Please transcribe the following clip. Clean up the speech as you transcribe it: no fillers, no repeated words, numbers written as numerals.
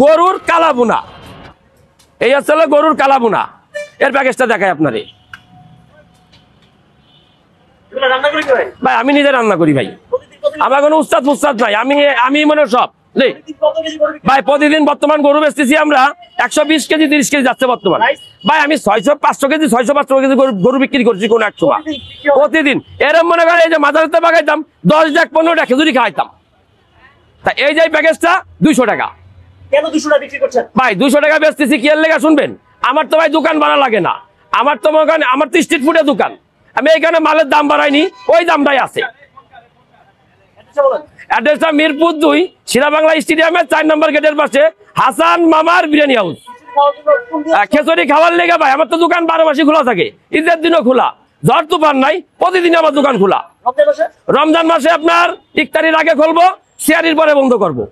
গরুর কালাবুনা, এই হচ্ছে গরুর কালাবুনা। এর প্যাকেজটা দেখাই আপনারে ভাই। আমি নিজে রান্না করি ভাই, আমার কোনো উস্তাদ ফুস্তাদ নাই, আমি মনে সব ভাই। প্রতিদিন বর্তমান গরু বেচতেছি আমরা 120 কেজি 30 কেজি যাচ্ছে বর্তমান ভাই। আমি 600-500 কেজি 600-500 কেজি গরু বিক্রি করছি কোন এক সময় প্রতিদিন। এরকম মনে করেন এই যে মাথাতে বাগাইতাম 10 টাকা 15 টাকা খেজুরি খাইতাম। তা এই যে প্যাকেজটা 200 টাকা। কেন 200 টাকা বিক্রি করছেন ভাই? 200 টাকা বেচতেছি কি এর লেগা শুনবেন? আমার তো ভাই দোকান ভাড়া লাগে না, আমার তো মনে করেন আমার তো স্ট্রিট ফুডের দোকান, আমি এইখানে মালের দাম বাড়াইনি, ওই দামটাই আছে। অ্যাড্রেসটা মিরপুর 2 শেরেবাংলা স্টেডিয়ামের 4 নম্বর গেটের পাশে হাসান মামার বিরিয়ানি হাউস। খেচুড়ি খাওয়ার লেগে ভাই আমার তো দোকান 12 মাসই খোলা থাকে, ঈদের দিনও খোলা, ঝড় তুফান নাই, প্রতিদিন আমার দোকান খোলা। রমজান মাসে আপনার ইফতারির আগে খুলবো, সিয়ারির পরে বন্ধ করবো।